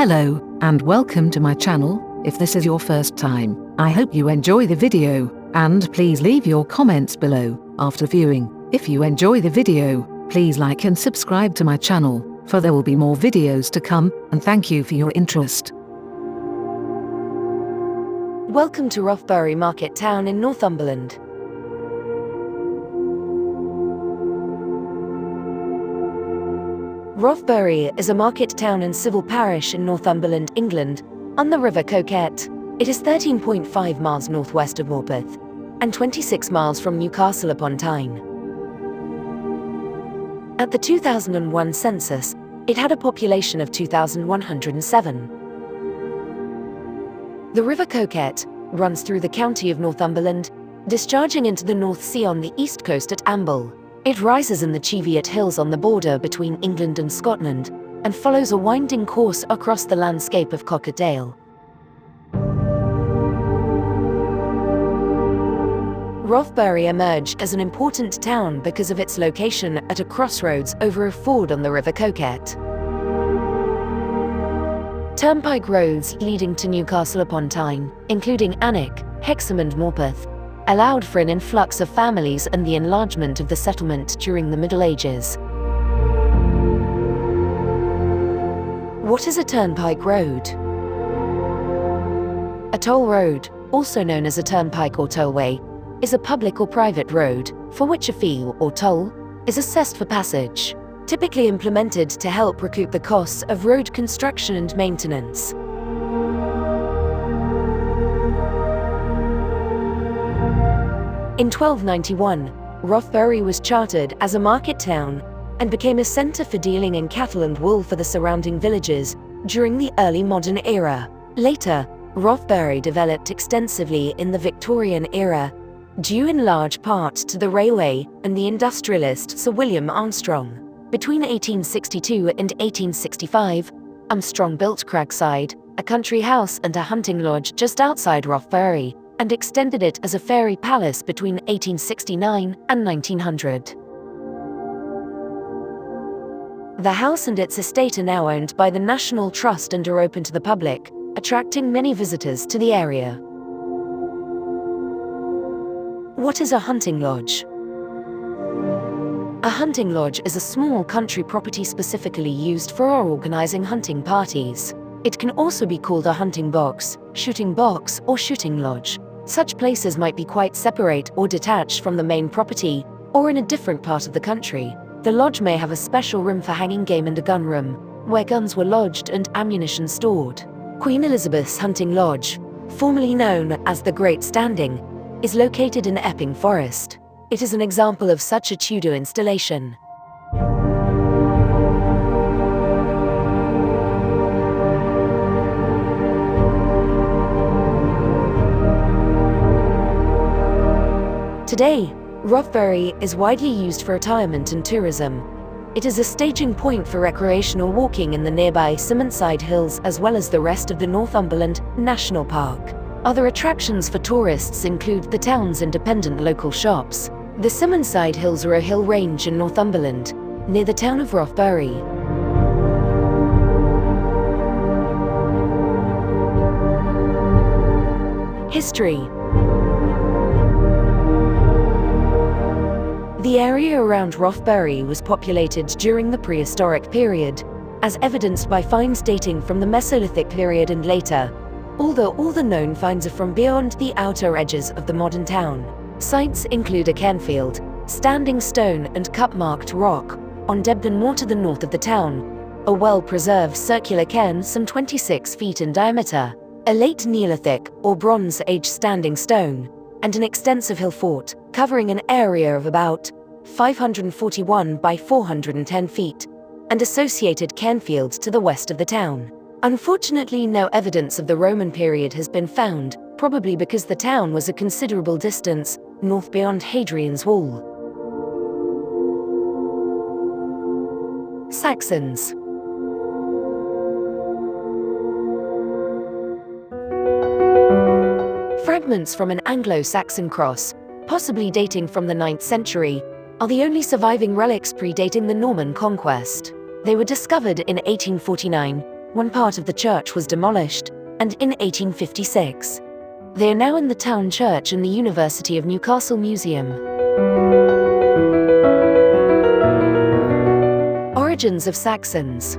Hello, and welcome to my channel. If this is your first time, I hope you enjoy the video, and please leave your comments below after viewing. If you enjoy the video, please like and subscribe to my channel, for there will be more videos to come, and thank you for your interest. Welcome to Rothbury Market Town in Northumberland. Rothbury is a market town and civil parish in Northumberland, England, on the River Coquet. It is 13.5 miles northwest of Morpeth and 26 miles from Newcastle upon Tyne. At the 2001 census, it had a population of 2,107. The River Coquet runs through the county of Northumberland, discharging into the North Sea on the east coast at Amble. It rises in the Cheviot Hills on the border between England and Scotland, and follows a winding course across the landscape of Coquetdale. Rothbury emerged as an important town because of its location at a crossroads over a ford on the River Coquet. Turnpike roads leading to Newcastle upon Tyne, including Alnwick, Hexham and Morpeth, allowed for an influx of families and the enlargement of the settlement during the Middle Ages. What is a turnpike road? A toll road, also known as a turnpike or tollway, is a public or private road for which a fee or toll is assessed for passage, typically implemented to help recoup the costs of road construction and maintenance. In 1291, Rothbury was chartered as a market town and became a centre for dealing in cattle and wool for the surrounding villages during the early modern era. Later, Rothbury developed extensively in the Victorian era, due in large part to the railway and the industrialist Sir William Armstrong. Between 1862 and 1865, Armstrong built Cragside, a country house and a hunting lodge just outside Rothbury, and extended it as a fairy palace between 1869 and 1900. The house and its estate are now owned by the National Trust and are open to the public, attracting many visitors to the area. What is a hunting lodge? A hunting lodge is a small country property specifically used for organizing hunting parties. It can also be called a hunting box, shooting box, or shooting lodge. Such places might be quite separate or detached from the main property, or in a different part of the country. The lodge may have a special room for hanging game and a gun room, where guns were lodged and ammunition stored. Queen Elizabeth's Hunting Lodge, formerly known as the Great Standing, is located in Epping Forest. It is an example of such a Tudor installation. Today, Rothbury is widely used for retirement and tourism. It is a staging point for recreational walking in the nearby Simonside Hills as well as the rest of the Northumberland National Park. Other attractions for tourists include the town's independent local shops. The Simonside Hills are a hill range in Northumberland, near the town of Rothbury. History. The area around Rothbury was populated during the prehistoric period, as evidenced by finds dating from the Mesolithic period and later, although all the known finds are from beyond the outer edges of the modern town. Sites include a cairnfield, standing stone and cup-marked rock, on Debden Moor to the north of the town, a well-preserved circular cairn some 26 feet in diameter, a late Neolithic or Bronze Age standing stone, and an extensive hill fort, covering an area of about 541 by 410 feet, and associated cairnfields to the west of the town. Unfortunately, no evidence of the Roman period has been found, probably because the town was a considerable distance north beyond Hadrian's Wall. Saxons. Fragments from an Anglo-Saxon cross, possibly dating from the 9th century, are the only surviving relics predating the Norman conquest. They were discovered in 1849 one part of the church was demolished, and in 1856. They are now in the town church in the University of Newcastle Museum. Origins of Saxons.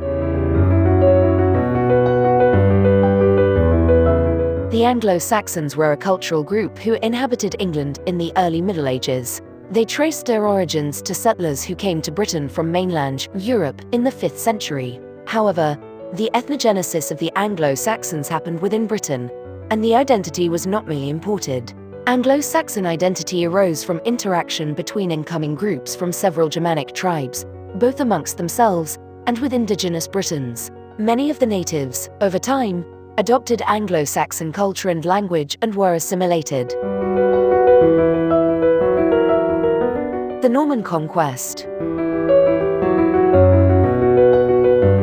The Anglo-Saxons were a cultural group who inhabited England in the early Middle Ages. They traced their origins to settlers who came to Britain from mainland Europe in the 5th century. However, the ethnogenesis of the Anglo-Saxons happened within Britain, and the identity was not merely imported. Anglo-Saxon identity arose from interaction between incoming groups from several Germanic tribes, both amongst themselves and with indigenous Britons. Many of the natives, over time, adopted Anglo-Saxon culture and language and were assimilated. The Norman Conquest.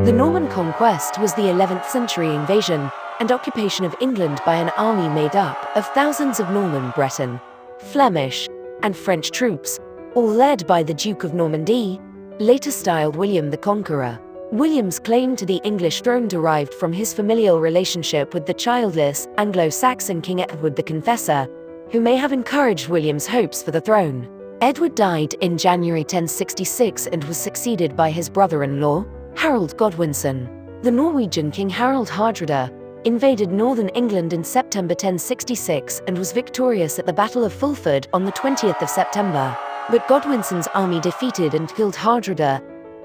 The Norman Conquest was the 11th century invasion and occupation of England by an army made up of thousands of Norman, Breton, Flemish, and French troops, all led by the Duke of Normandy, later styled William the Conqueror. William's claim to the English throne derived from his familial relationship with the childless Anglo-Saxon King Edward the Confessor, who may have encouraged William's hopes for the throne. Edward died in January 1066 and was succeeded by his brother-in-law, Harold Godwinson. The Norwegian King Harald Hardrada invaded northern England in September 1066 and was victorious at the Battle of Fulford on the 20th of September. But Godwinson's army defeated and killed Hardrada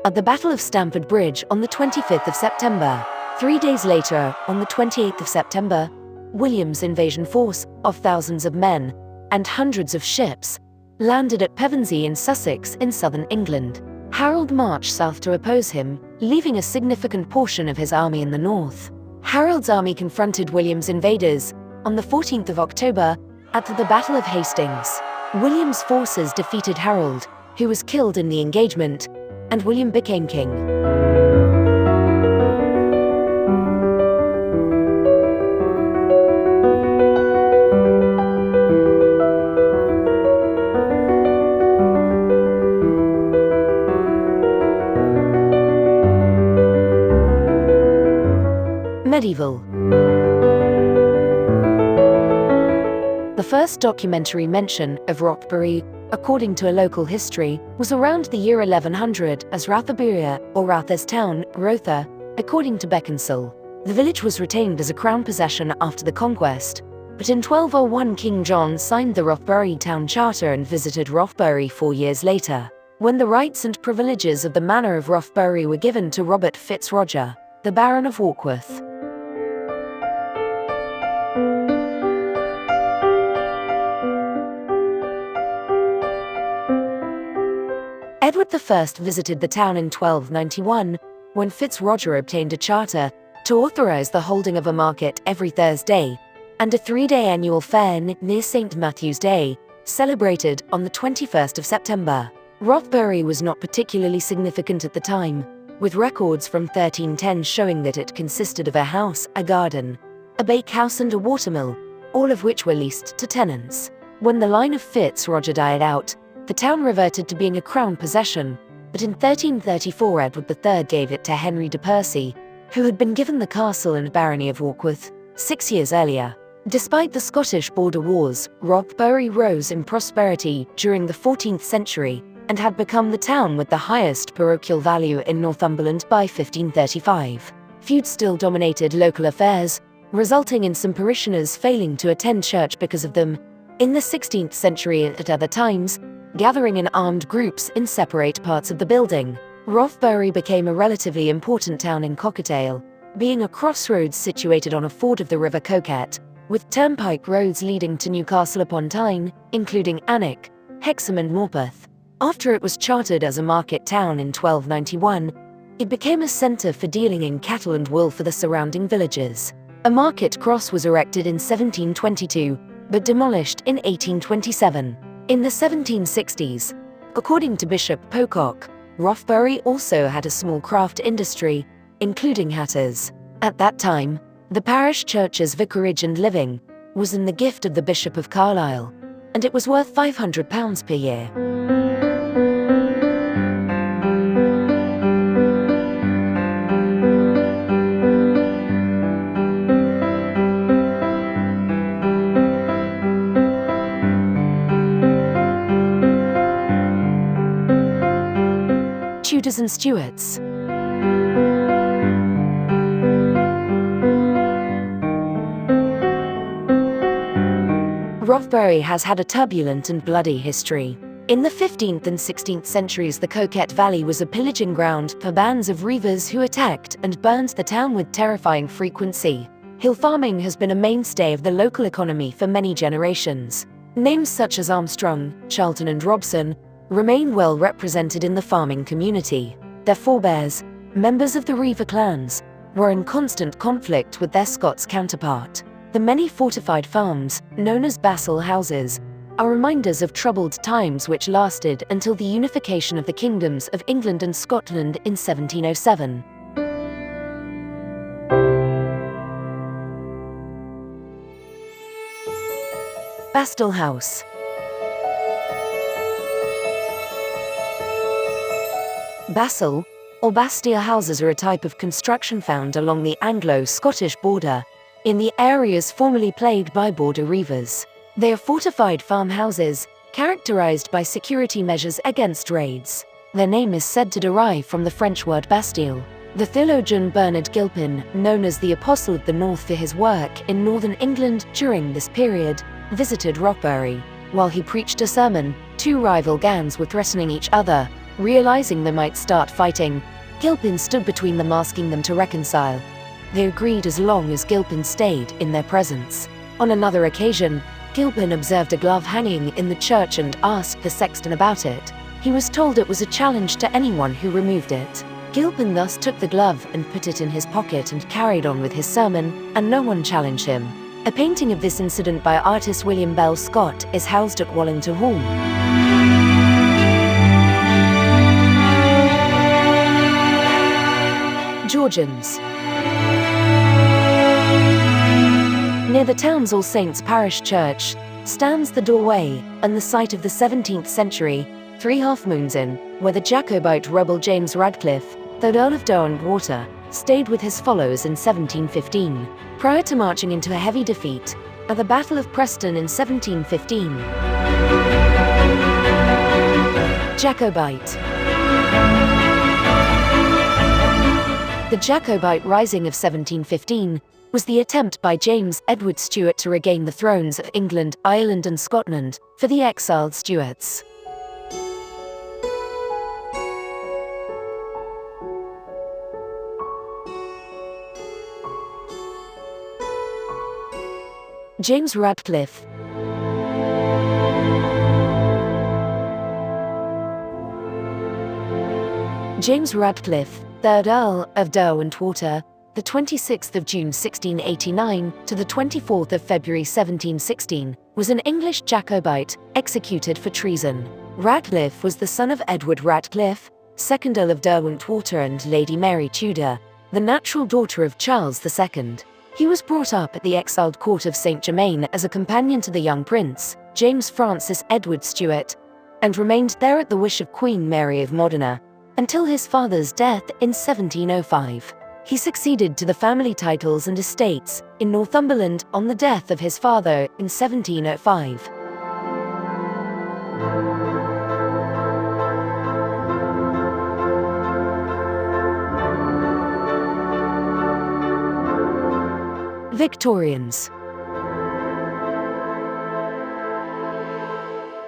at the Battle of Stamford Bridge on the 25th of September. 3 days later, on the 28th of September, William's invasion force of thousands of men and hundreds of ships landed at Pevensey in Sussex in southern England. Harold marched south to oppose him, leaving a significant portion of his army in the north. Harold's army confronted William's invaders on the 14th of October at the Battle of Hastings. William's forces defeated Harold, who was killed in the engagement, and William became king. Medieval. The first documentary mention of Rothbury, according to a local history, was around the year 1100 as Rothbury or Rothes town, Rotha, according to Beckinsale. The village was retained as a crown possession after the conquest, but in 1201 King John signed the Rothbury town charter and visited Rothbury 4 years later, when the rights and privileges of the manor of Rothbury were given to Robert Fitzroger, the Baron of Warkworth. Edward I visited the town in 1291, when Fitzroger obtained a charter to authorize the holding of a market every Thursday, and a 3-day annual fair near St. Matthew's Day, celebrated on the 21st of September. Rothbury was not particularly significant at the time, with records from 1310 showing that it consisted of a house, a garden, a bakehouse and a watermill, all of which were leased to tenants. When the line of Fitzroger died out, the town reverted to being a crown possession, but in 1334 Edward III gave it to Henry de Percy, who had been given the castle and barony of Warkworth 6 years earlier. Despite the Scottish border wars, Rothbury rose in prosperity during the 14th century and had become the town with the highest parochial value in Northumberland by 1535. Feuds still dominated local affairs, resulting in some parishioners failing to attend church because of them. In the 16th century at other times, gathering in armed groups in separate parts of the building. Rothbury became a relatively important town in Cockatale, being a crossroads situated on a ford of the River Coquette, with turnpike roads leading to Newcastle upon Tyne, including Alnwick, Hexham and Morpeth. After it was chartered as a market town in 1291, it became a centre for dealing in cattle and wool for the surrounding villages. A market cross was erected in 1722, but demolished in 1827. In the 1760s, according to Bishop Pocock, Rothbury also had a small craft industry, including hatters. At that time, the parish church's vicarage and living was in the gift of the Bishop of Carlisle, and it was worth £500 per year. Tudors and Stuarts. Rothbury has had a turbulent and bloody history. In the 15th and 16th centuries, the Coquette Valley was a pillaging ground for bands of reivers who attacked and burned the town with terrifying frequency. Hill farming has been a mainstay of the local economy for many generations. Names such as Armstrong, Charlton and Robson remain well represented in the farming community. Their forebears, members of the reiver clans, were in constant conflict with their Scots counterpart. The many fortified farms, known as Bassal houses, are reminders of troubled times which lasted until the unification of the kingdoms of England and Scotland in 1707. Bastile House. Bassal, or Bastile houses, are a type of construction found along the Anglo-Scottish border, in the areas formerly plagued by border reivers. They are fortified farmhouses, characterized by security measures against raids. Their name is said to derive from the French word Bastille. The theologian Bernard Gilpin, known as the Apostle of the North for his work in northern England during this period, visited Rothbury. While he preached a sermon, two rival gangs were threatening each other. Realizing they might start fighting, Gilpin stood between them, asking them to reconcile. They agreed as long as Gilpin stayed in their presence. On another occasion, Gilpin observed a glove hanging in the church and asked the sexton about it. He was told it was a challenge to anyone who removed it. Gilpin thus took the glove and put it in his pocket and carried on with his sermon, and no one challenged him. A painting of this incident by artist William Bell Scott is housed at Wallington Hall. Georgians. Near the town's All Saints Parish Church stands the doorway and the site of the 17th century Three Half Moons Inn, where the Jacobite rebel James Radcliffe, 3rd Earl of Derwentwater, stayed with his followers in 1715, prior to marching into a heavy defeat at the Battle of Preston in 1715. Jacobite. The Jacobite Rising of 1715 was the attempt by James Edward Stuart to regain the thrones of England, Ireland and Scotland for the exiled Stuarts. James Radcliffe. James Radcliffe, 3rd Earl of Derwentwater, the 26th of June 1689 to the 24th of February 1716, was an English Jacobite executed for treason. Radcliffe was the son of Edward Radcliffe, 2nd Earl of Derwentwater, and Lady Mary Tudor, the natural daughter of Charles II. He was brought up at the exiled court of St. Germain as a companion to the young prince, James Francis Edward Stuart, and remained there at the wish of Queen Mary of Modena, until his father's death in 1705. He succeeded to the family titles and estates in Northumberland on the death of his father in 1705. Victorians.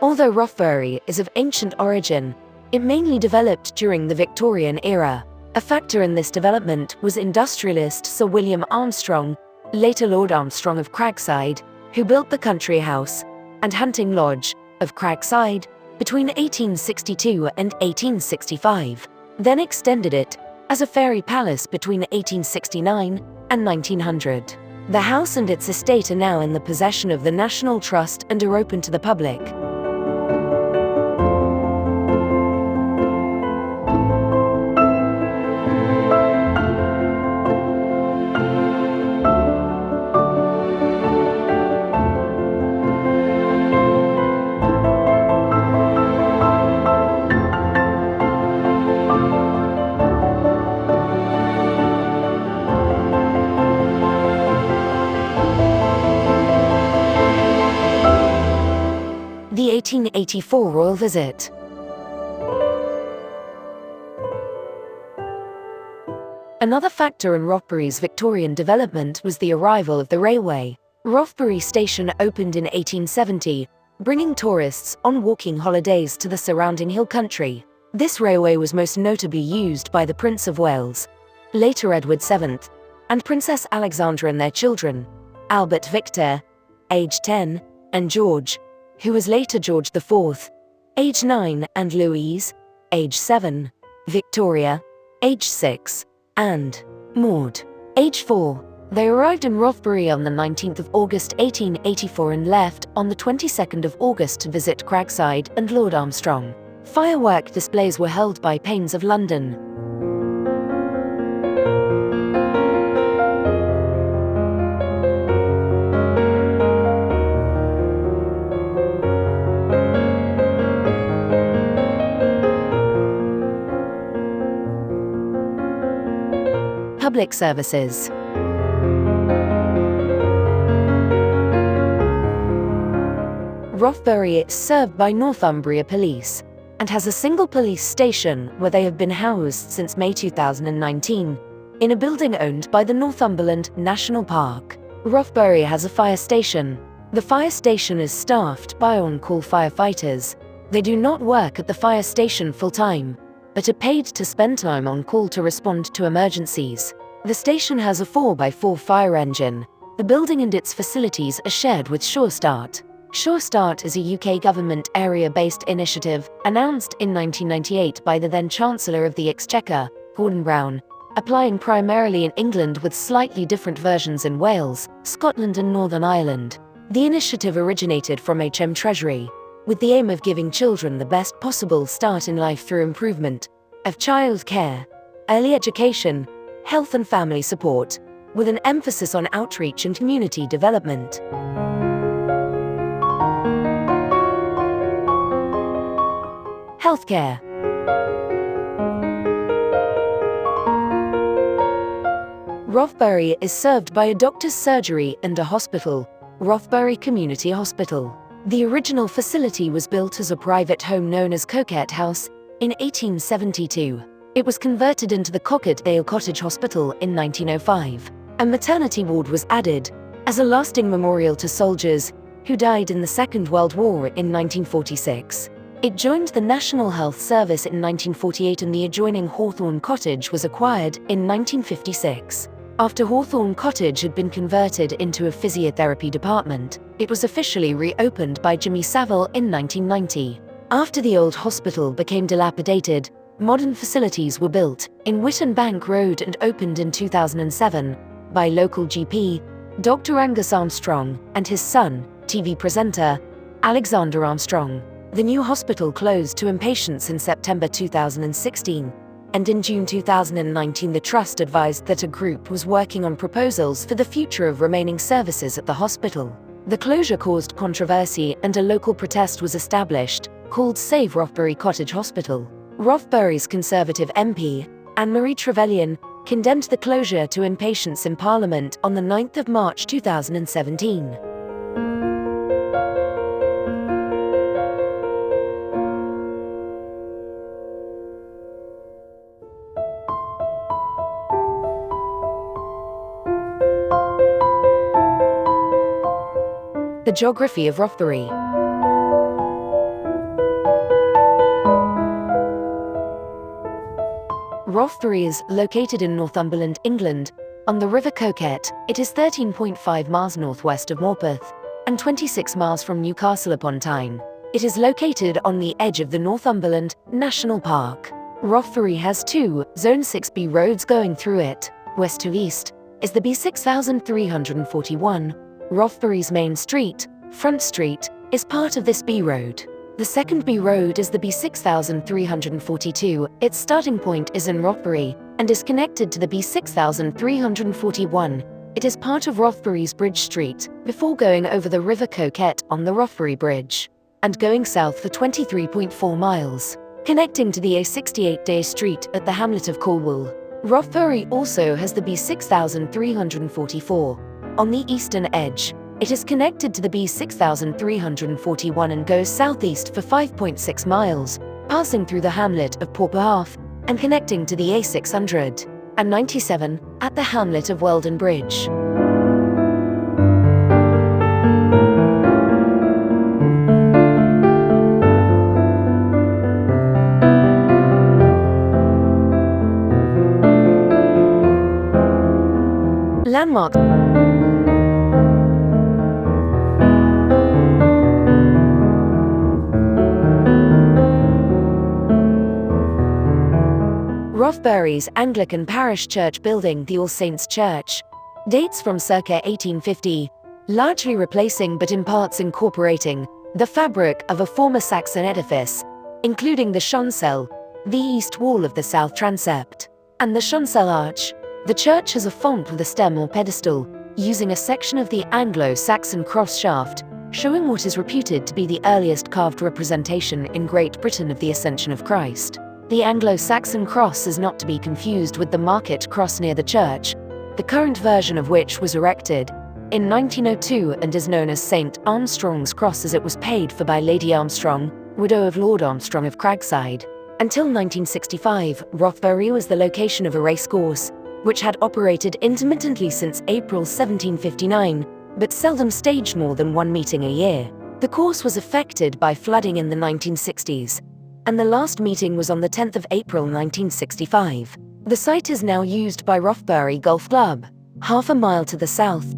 Although Rothbury is of ancient origin, it mainly developed during the Victorian era. A factor in this development was industrialist Sir William Armstrong, later Lord Armstrong of Cragside, who built the country house and hunting lodge of Cragside between 1862 and 1865, then extended it as a fairy palace between 1869 and 1900. The house and its estate are now in the possession of the National Trust and are open to the public. The 1884 royal visit. Another factor in Rothbury's Victorian development was the arrival of the railway. Rothbury Station opened in 1870, bringing tourists on walking holidays to the surrounding hill country. This railway was most notably used by the Prince of Wales, later Edward VII, and Princess Alexandra and their children, Albert Victor, age 10, and George, who was later George IV, age 9, and Louise, age 7, Victoria, age 6, and Maud, age 4. They arrived in Rothbury on the 19th of August 1884 and left on the 22nd of August to visit Cragside and Lord Armstrong. Firework displays were held by Pains of London. Public services. Rothbury is served by Northumbria Police and has a single police station where they have been housed since May 2019 in a building owned by the Northumberland National Park. Rothbury has a fire station. The fire station is staffed by on-call firefighters. They do not work at the fire station full-time, but are paid to spend time on call to respond to emergencies. The station has a 4x4 fire engine. The building and its facilities are shared with Sure Start. Sure Start is a UK government area-based initiative announced in 1998 by the then Chancellor of the Exchequer, Gordon Brown, applying primarily in England with slightly different versions in Wales, Scotland and Northern Ireland. The initiative originated from HM Treasury, with the aim of giving children the best possible start in life through improvement of child care, early education, health and family support, with an emphasis on outreach and community development. Healthcare. Rothbury is served by a doctor's surgery and a hospital, Rothbury Community Hospital. The original facility was built as a private home known as Coquette House in 1872. It was converted into the Coquetdale Cottage Hospital in 1905. A maternity ward was added as a lasting memorial to soldiers who died in the Second World War in 1946. It joined the National Health Service in 1948 and the adjoining Hawthorne Cottage was acquired in 1956. After Hawthorne Cottage had been converted into a physiotherapy department, it was officially reopened by Jimmy Savile in 1990. After the old hospital became dilapidated, modern facilities were built in Witten Bank Road and opened in 2007 by local GP, Dr. Angus Armstrong, and his son, TV presenter, Alexander Armstrong. The new hospital closed to inpatients in September 2016, and in June 2019 the trust advised that a group was working on proposals for the future of remaining services at the hospital. The closure caused controversy and a local protest was established, called Save Rothbury Cottage Hospital. Rothbury's Conservative MP, Anne-Marie Trevelyan, condemned the closure to inpatients in Parliament on the 9th of March 2017. The geography of Rothbury. Rothbury is located in Northumberland, England, on the River Coquette. It is 13.5 miles northwest of Morpeth and 26 miles from Newcastle upon Tyne. It is located on the edge of the Northumberland National Park. Rothbury has two Zone 6B roads going through it. West to east is the B6341. Rothbury's main street, Front Street, is part of this B road. The second B road is the B6342. Its starting point is in Rothbury and is connected to the B6341. It is part of Rothbury's Bridge Street before going over the River Coquette on the Rothbury Bridge and going south for 23.4 miles, connecting to the A68 Street at the hamlet of Cornwall. Rothbury also has the B6344 on the eastern edge. It is connected to the B6341 and goes southeast for 5.6 miles, passing through the hamlet of Pauper Half and connecting to the A600. and 97 at the hamlet of Weldon Bridge. Landmarks. Rothbury's Anglican parish church building, the All Saints Church, dates from circa 1850, largely replacing but in parts incorporating the fabric of a former Saxon edifice, including the chancel, the east wall of the south transept, and the chancel arch. The church has a font with a stem or pedestal, using a section of the Anglo-Saxon cross shaft, showing what is reputed to be the earliest carved representation in Great Britain of the Ascension of Christ. The Anglo-Saxon cross is not to be confused with the Market Cross near the church, the current version of which was erected in 1902 and is known as St. Armstrong's Cross, as it was paid for by Lady Armstrong, widow of Lord Armstrong of Cragside. Until 1965, Rothbury was the location of a racecourse, which had operated intermittently since April 1759, but seldom staged more than one meeting a year. The course was affected by flooding in the 1960s, and the last meeting was on the 10th of April 1965. The site is now used by Rothbury Golf Club, half a mile to the south.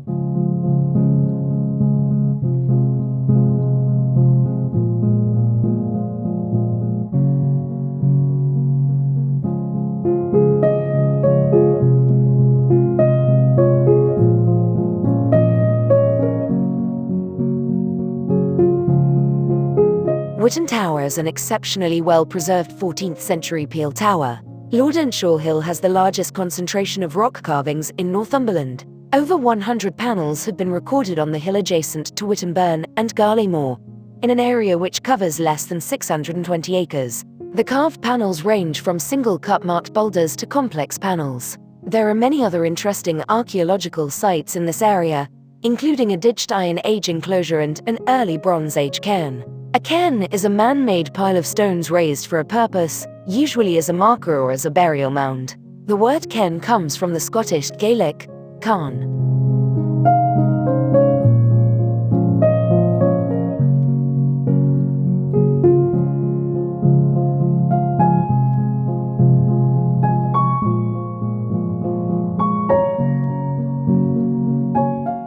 Witten Tower is an exceptionally well-preserved 14th century peel tower. Lord Earnshaw Hill has the largest concentration of rock carvings in Northumberland. Over 100 panels have been recorded on the hill adjacent to Witten Burn and Garley Moor, in an area which covers less than 620 acres. The carved panels range from single cut-marked boulders to complex panels. There are many other interesting archaeological sites in this area, including a ditched Iron Age enclosure and an early Bronze Age cairn. A cairn is a man-made pile of stones raised for a purpose, usually as a marker or as a burial mound. The word cairn comes from the Scottish Gaelic cairn.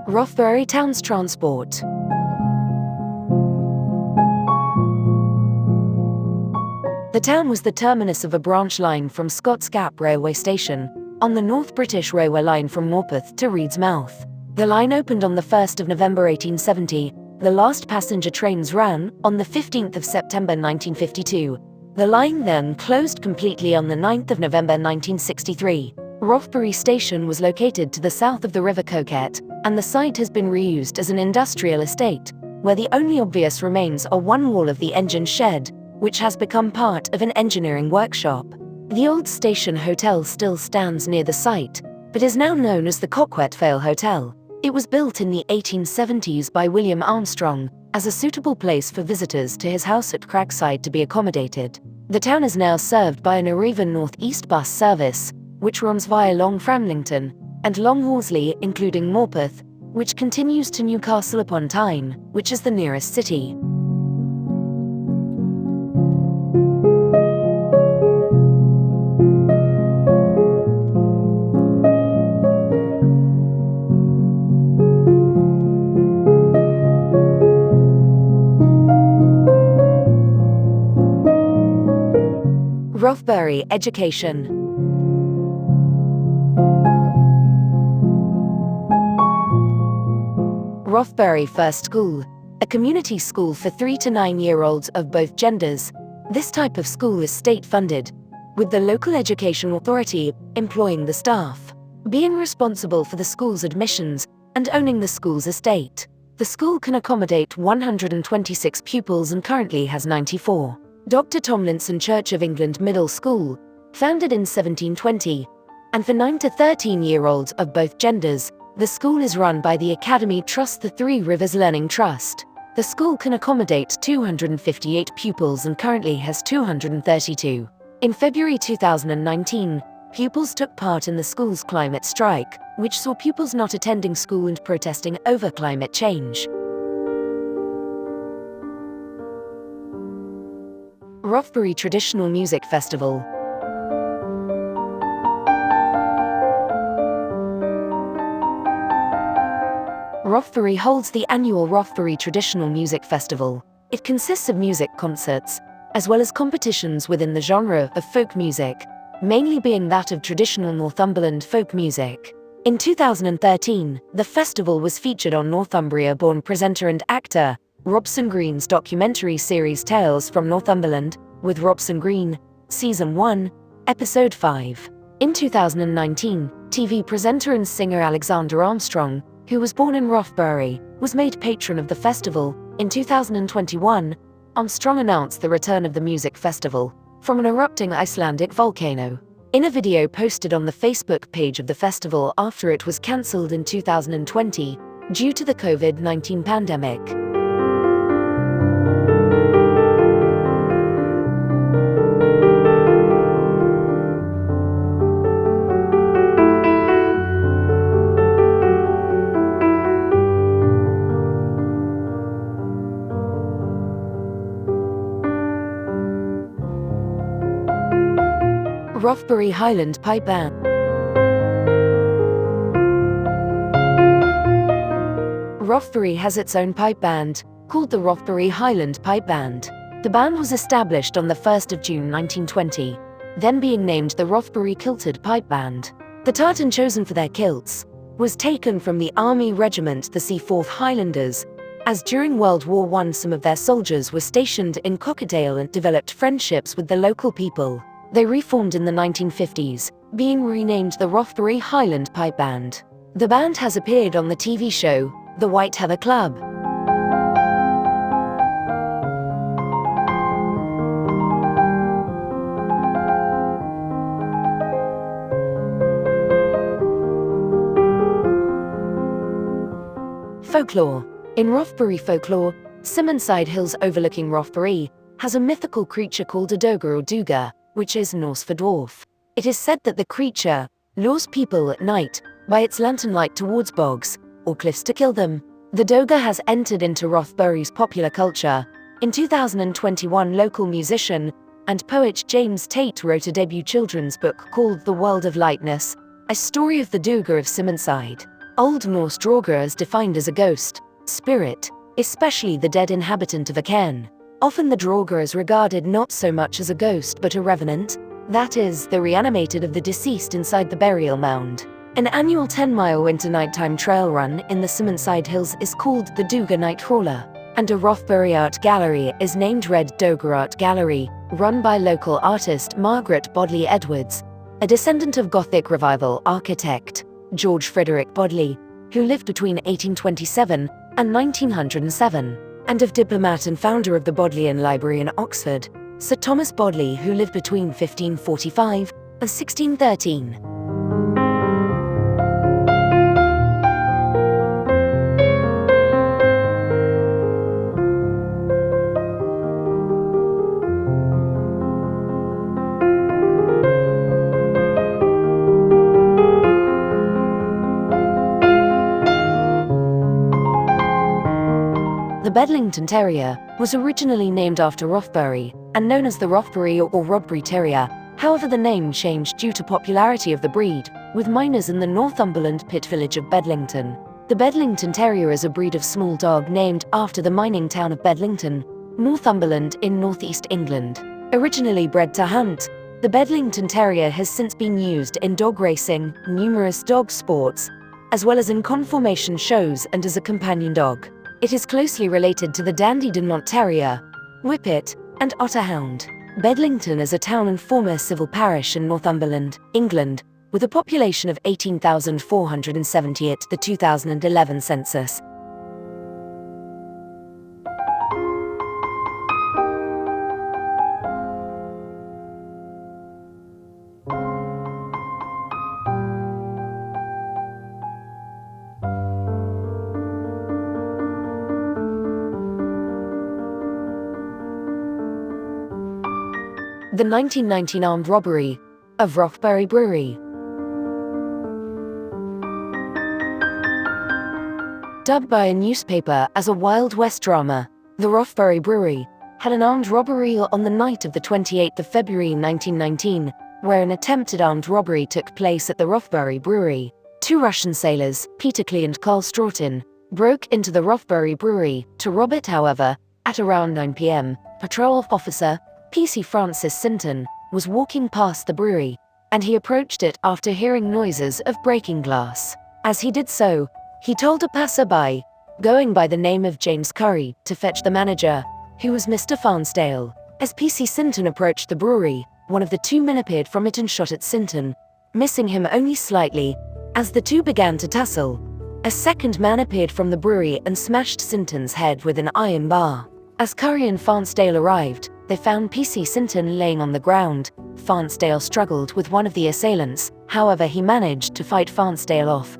Rothbury Town's transport. The town was the terminus of a branch line from Scott's Gap railway station, on the North British Railway line from Morpeth to Reed's Mouth. The line opened on the 1st of November 1870. The last passenger trains ran on the 15th of September 1952. The line then closed completely on the 9th of November 1963. Rothbury Station was located to the south of the River Coquette, and the site has been reused as an industrial estate, where the only obvious remains are one wall of the engine shed, which has become part of an engineering workshop. The old station hotel still stands near the site, but is now known as the Coquette Vale Hotel. It was built in the 1870s by William Armstrong, as a suitable place for visitors to his house at Cragside to be accommodated. The town is now served by an Arriva North East bus service, which runs via Long Framlington and Long Horsley, including Morpeth, which continues to Newcastle upon Tyne, which is the nearest city. Rothbury Education. Rothbury First School, a community school for 3 to 9-year-olds of both genders. This type of school is state-funded, with the local education authority employing the staff, being responsible for the school's admissions and owning the school's estate. The school can accommodate 126 pupils and currently has 94. Dr. Tomlinson Church of England Middle School, founded in 1720, and for 9 to 13-year-olds of both genders, the school is run by the Academy Trust, the Three Rivers Learning Trust. The school can accommodate 258 pupils and currently has 232. In February 2019, pupils took part in the school's climate strike, which saw pupils not attending school and protesting over climate change. Rothbury Traditional Music Festival. Rothbury holds the annual Rothbury Traditional Music Festival. It consists of music concerts, as well as competitions within the genre of folk music, mainly being that of traditional Northumberland folk music. In 2013, the festival was featured on Northumbria-born presenter and actor Robson Green's documentary series Tales from Northumberland, with Robson Green, Season 1, Episode 5. In 2019, TV presenter and singer Alexander Armstrong, who was born in Rothbury, was made patron of the festival. In 2021, Armstrong announced the return of the music festival from an erupting Icelandic volcano. In a video posted on the Facebook page of the festival after it was cancelled in 2020 due to the COVID-19 pandemic. Rothbury Highland Pipe Band. Rothbury has its own pipe band, called the Rothbury Highland Pipe Band. The band was established on the 1st of June 1920, then being named the Rothbury Kilted Pipe Band. The tartan chosen for their kilts was taken from the Army Regiment the Seaforth Highlanders, as during World War I some of their soldiers were stationed in Cockadale and developed friendships with the local people. They reformed in the 1950s, being renamed the Rothbury Highland Pipe Band. The band has appeared on the TV show, The White Heather Club. Folklore. In Rothbury folklore, Simonside Hills overlooking Rothbury has a mythical creature called a Doga or Duga, which is Norse for dwarf. It is said that the creature lures people at night by its lantern light towards bogs or cliffs to kill them. The Doga has entered into Rothbury's popular culture. In 2021, local musician and poet James Tate wrote a debut children's book called The World of Lightness, a story of the Doga of Simonside. Old Norse Draugr is defined as a ghost, spirit, especially the dead inhabitant of a cairn. Often the Draugr is regarded not so much as a ghost but a revenant, that is, the reanimated of the deceased inside the burial mound. An annual 10-mile winter nighttime trail run in the Simonside Hills is called the Doga Night Crawler, and a Rothbury art gallery is named Red Doga Art Gallery, run by local artist Margaret Bodley Edwards, a descendant of Gothic Revival architect George Frederick Bodley, who lived between 1827 and 1907. And of diplomat and founder of the Bodleian Library in Oxford, Sir Thomas Bodley, who lived between 1545 and 1613. The Bedlington Terrier was originally named after Rothbury and known as the Rothbury or Rodbury Terrier. However, the name changed due to popularity of the breed with miners in the Northumberland pit village of Bedlington. The Bedlington Terrier is a breed of small dog named after the mining town of Bedlington, Northumberland in northeast England. Originally bred to hunt, the Bedlington Terrier has since been used in dog racing, numerous dog sports, as well as in conformation shows and as a companion dog. It is closely related to the Dandy Dunlop Terrier, Whippet, and Otterhound. Bedlington is a town and former civil parish in Northumberland, England, with a population of 18,470 at the 2011 census. The 1919 armed robbery of Rothbury Brewery. Dubbed by a newspaper as a Wild West drama, the Rothbury Brewery had an armed robbery on the night of the 28th of February 1919, where an attempted armed robbery took place at the Rothbury Brewery. Two Russian sailors, Peter Klee and Karl Stroughton, broke into the Rothbury Brewery to rob it. However, at around 9 p.m., patrol officer P.C. Francis Sinton was walking past the brewery, and he approached it after hearing noises of breaking glass. As he did so, he told a passerby, going by the name of James Curry, to fetch the manager, who was Mr. Farnsdale. As P.C. Sinton approached the brewery, one of the two men appeared from it and shot at Sinton, missing him only slightly. As the two began to tussle, a second man appeared from the brewery and smashed Sinton's head with an iron bar. As Curry and Farnsdale arrived, they found P.C. Sinton laying on the ground. Farnsdale struggled with one of the assailants, however he managed to fight Farnsdale off,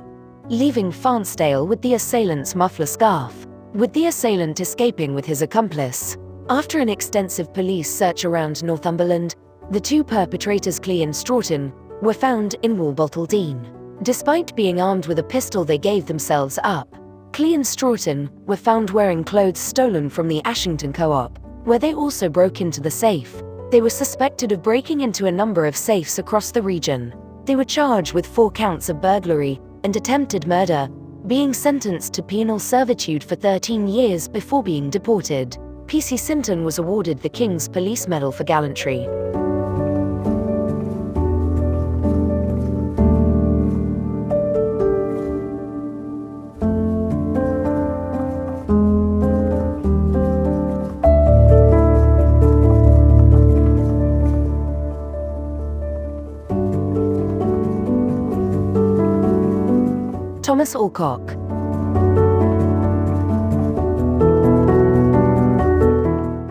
leaving Farnsdale with the assailant's muffler scarf, with the assailant escaping with his accomplice. After an extensive police search around Northumberland, the two perpetrators, Klee and Stroughton, were found in Walbottle Dean. Despite being armed with a pistol, they gave themselves up. Klee and Stroughton were found wearing clothes stolen from the Ashington Co-op, where they also broke into the safe. They were suspected of breaking into a number of safes across the region. They were charged with 4 counts of burglary and attempted murder, being sentenced to penal servitude for 13 years before being deported. P.C. Sinton was awarded the King's Police Medal for gallantry. Thomas Alcock.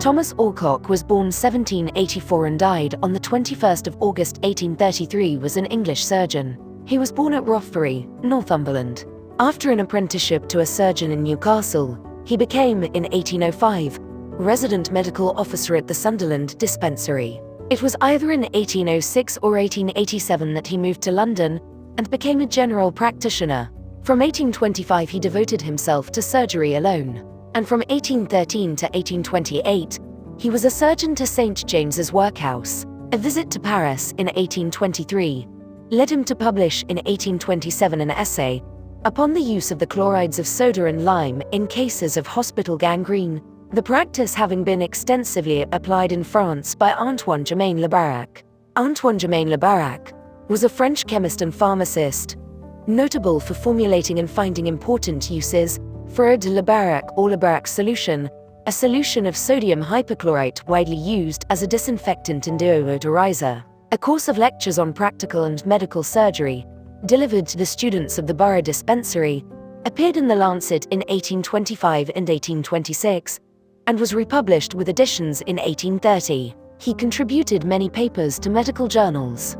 Thomas Alcock was born 1784 and died on the 21st of August 1833. Was an English surgeon. He was born at Rothbury, Northumberland. After an apprenticeship to a surgeon in Newcastle, he became, in 1805, resident medical officer at the Sunderland dispensary. It was either in 1806 or 1887 that he moved to London and became a general practitioner. From 1825 he devoted himself to surgery alone, and from 1813 to 1828, he was a surgeon to St. James's Workhouse. A visit to Paris in 1823 led him to publish in 1827 an essay upon the use of the chlorides of soda and lime in cases of hospital gangrene, the practice having been extensively applied in France by Antoine Germain Lebarac. Antoine Germain Lebarac was a French chemist and pharmacist, notable for formulating and finding important uses for eau de Lebarac or Lebarac solution, a solution of sodium hypochlorite widely used as a disinfectant and deodorizer. A course of lectures on practical and medical surgery, delivered to the students of the Borough Dispensary, appeared in the Lancet in 1825 and 1826, and was republished with additions in 1830. He contributed many papers to medical journals.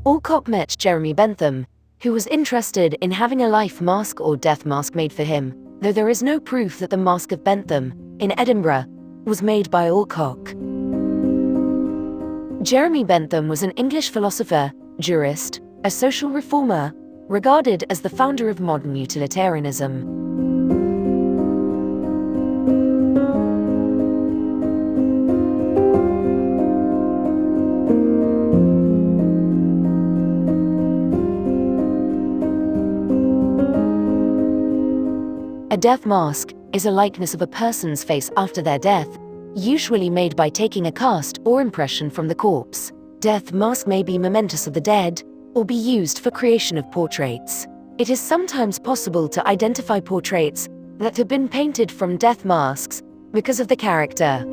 Alcock met Jeremy Bentham, who was interested in having a life mask or death mask made for him, though there is no proof that the Mask of Bentham, in Edinburgh, was made by Alcock. Jeremy Bentham was an English philosopher, jurist, a social reformer, regarded as the founder of modern utilitarianism. A death mask is a likeness of a person's face after their death, usually made by taking a cast or impression from the corpse. Death mask may be mementos of the dead, or be used for creation of portraits. It is sometimes possible to identify portraits that have been painted from death masks because of the character.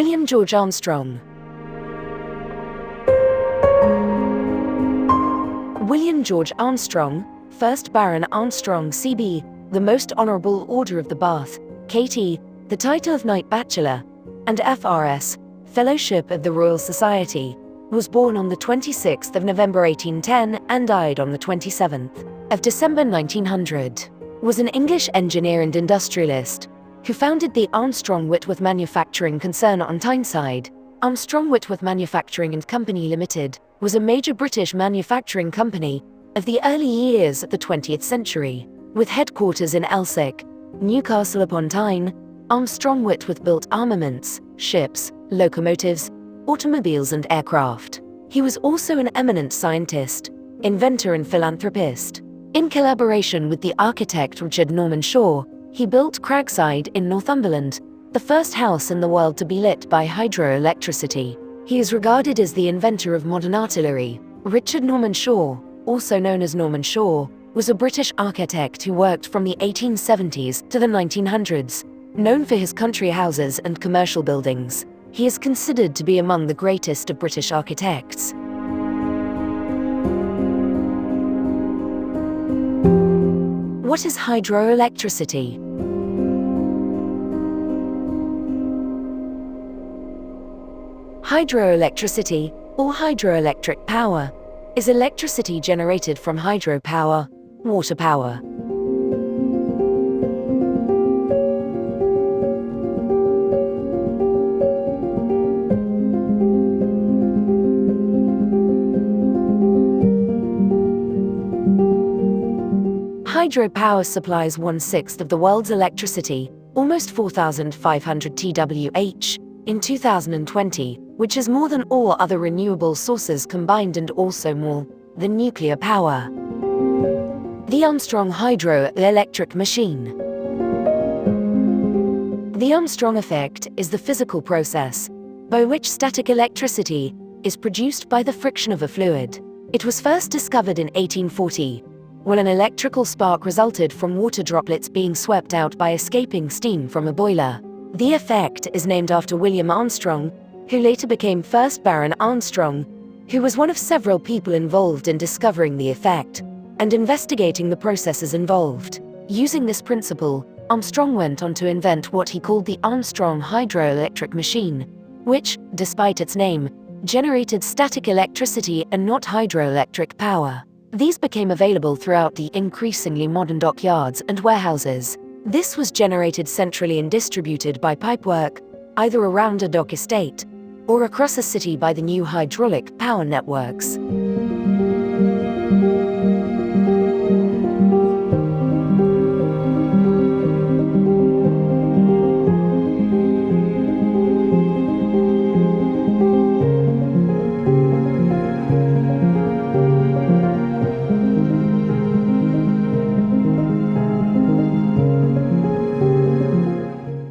William George Armstrong. William George Armstrong, 1st Baron Armstrong CB, the Most Honourable Order of the Bath, KT, the title of Knight Bachelor, and FRS, Fellowship of the Royal Society, was born on the 26th of November 1810 and died on the 27th of December 1900, was an English engineer and industrialist who founded the Armstrong-Whitworth Manufacturing Concern on Tyneside. Armstrong-Whitworth Manufacturing and Company Limited was a major British manufacturing company of the early years of the 20th century, with headquarters in Elsick, Newcastle upon Tyne. Armstrong-Whitworth built armaments, ships, locomotives, automobiles and aircraft. He was also an eminent scientist, inventor and philanthropist. In collaboration with the architect Richard Norman Shaw, he built Cragside in Northumberland, the first house in the world to be lit by hydroelectricity. He is regarded as the inventor of modern artillery. Richard Norman Shaw, also known as Norman Shaw, was a British architect who worked from the 1870s to the 1900s. Known for his country houses and commercial buildings, he is considered to be among the greatest of British architects. What is hydroelectricity? Hydroelectricity, or hydroelectric power, is electricity generated from hydropower, water power. Hydropower supplies 1/6 of the world's electricity, almost 4,500 TWh, in 2020, which is more than all other renewable sources combined and also more than nuclear power. The Armstrong hydroelectric machine. The Armstrong effect is the physical process by which static electricity is produced by the friction of a fluid. It was first discovered in 1840, when an electrical spark resulted from water droplets being swept out by escaping steam from a boiler. The effect is named after William Armstrong, who later became 1st Baron Armstrong, who was one of several people involved in discovering the effect and investigating the processes involved. Using this principle, Armstrong went on to invent what he called the Armstrong hydroelectric machine, which, despite its name, generated static electricity and not hydroelectric power. These became available throughout the increasingly modern dockyards and warehouses. This was generated centrally and distributed by pipework, either around a dock estate or across a city by the new hydraulic power networks.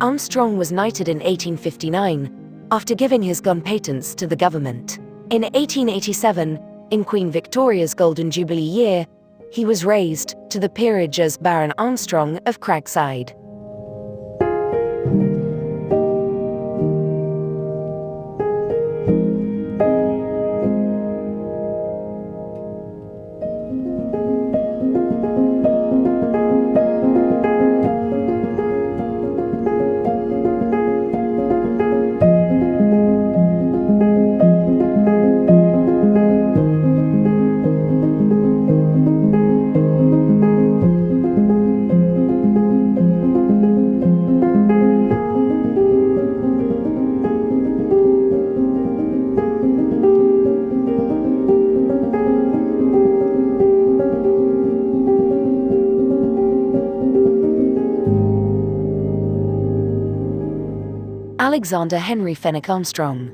Armstrong was knighted in 1859 after giving his gun patents to the government. In 1887, in Queen Victoria's Golden Jubilee year, he was raised to the peerage as Baron Armstrong of Cragside. Alexander Henry Fenwick Armstrong.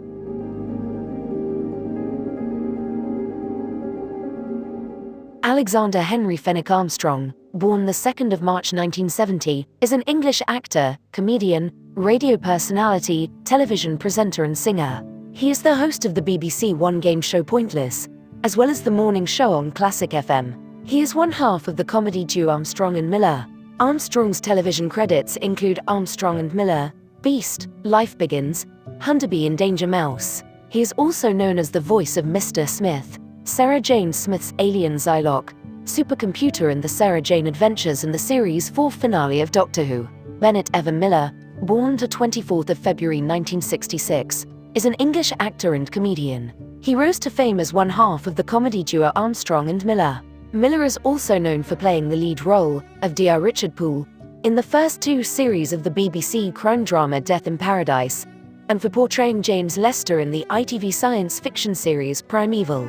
Alexander Henry Fenwick Armstrong, born the 2nd of March 1970, is an English actor, comedian, radio personality, television presenter and singer. He is the host of the BBC One game show Pointless, as well as the morning show on Classic FM. He is one half of the comedy duo Armstrong and Miller. Armstrong's television credits include Armstrong and Miller, Beast, Life Begins, Hunderby in Danger Mouse. He is also known as the voice of Mr. Smith, Sarah Jane Smith's alien Zylock, supercomputer in the Sarah Jane Adventures and the series' fourth finale of Doctor Who. Bennett Evan Miller, born the 24th of February 1966, is an English actor and comedian. He rose to fame as one half of the comedy duo Armstrong and Miller. Miller is also known for playing the lead role of Dr. Richard Poole in the first two series of the BBC crime drama Death in Paradise, and for portraying James Lester in the ITV science fiction series Primeval.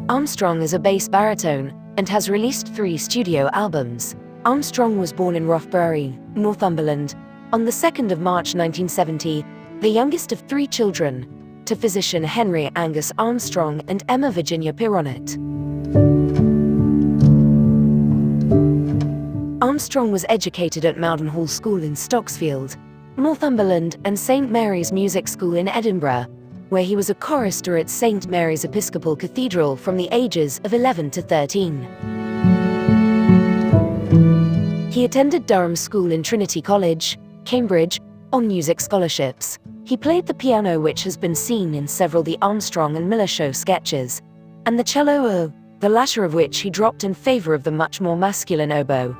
Armstrong is a bass baritone and has released 3 studio albums. Armstrong was born in Rothbury, Northumberland, on the 2nd of March 1970, the youngest of 3 children, to physician Henry Angus Armstrong and Emma Virginia Pironet. Armstrong was educated at Mowdenhall School in Stocksfield, Northumberland, and St Mary's Music School in Edinburgh, where he was a chorister at St Mary's Episcopal Cathedral from the ages of 11 to 13. He attended Durham School in Trinity College, Cambridge, on music scholarships. He played the piano, which has been seen in several The Armstrong and Miller Show sketches, and the cello, the latter of which he dropped in favor of the much more masculine oboe.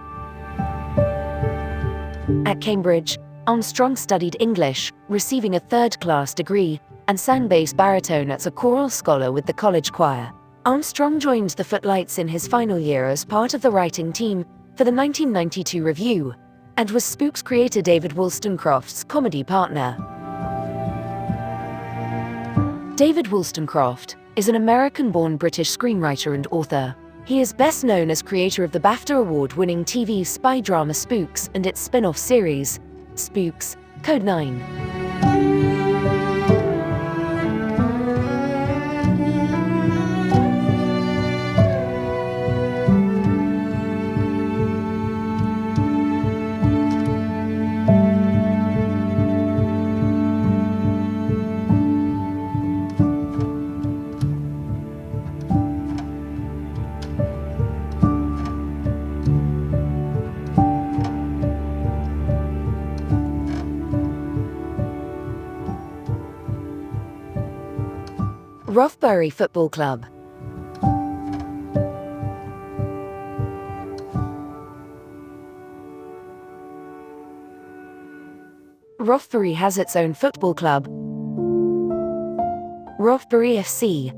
At Cambridge, Armstrong studied English, receiving a third-class degree, and sang bass baritone as a choral scholar with the college choir. Armstrong joined the Footlights in his final year as part of the writing team for the 1992 review, and was Spook's creator David Wollstonecraft's comedy partner. David Wollstonecraft is an American-born British screenwriter and author. He is best known as creator of the BAFTA award-winning TV spy drama Spooks and its spin-off series, Spooks, Code 9. Rothbury Football Club. Rothbury has its own football club, Rothbury FC.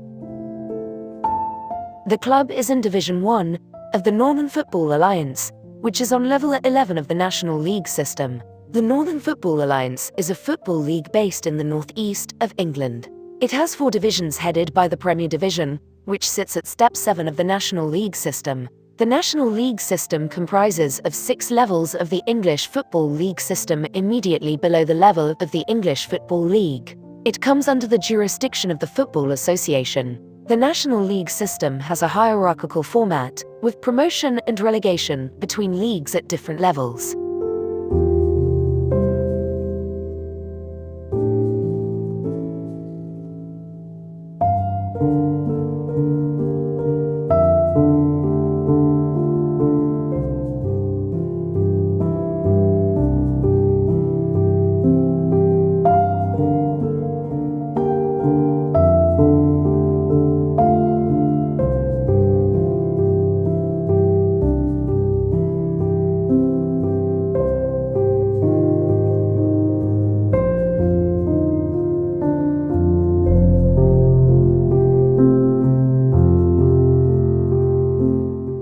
The club is in Division 1 of the Northern Football Alliance, which is on level 11 of the National League system. The Northern Football Alliance is a football league based in the northeast of England. It has 4 divisions headed by the Premier Division, which sits at Step 7 of the National League system. The National League system comprises of 6 levels of the English Football League system immediately below the level of the English Football League. It comes under the jurisdiction of the Football Association. The National League system has a hierarchical format, with promotion and relegation between leagues at different levels.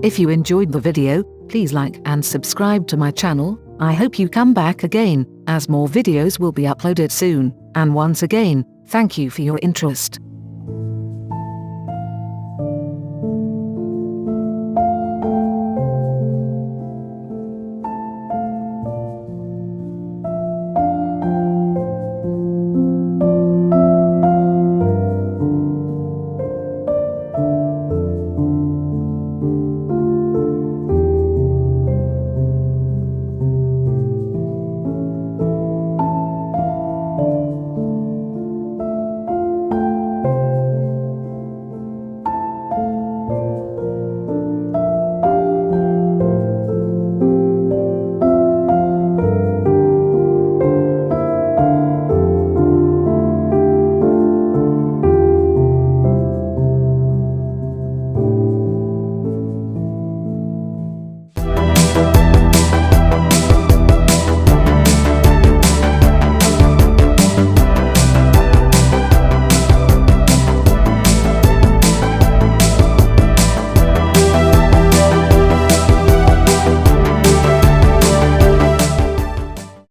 If you enjoyed the video, please like and subscribe to my channel. I hope you come back again, as more videos will be uploaded soon. And once again, thank you for your interest.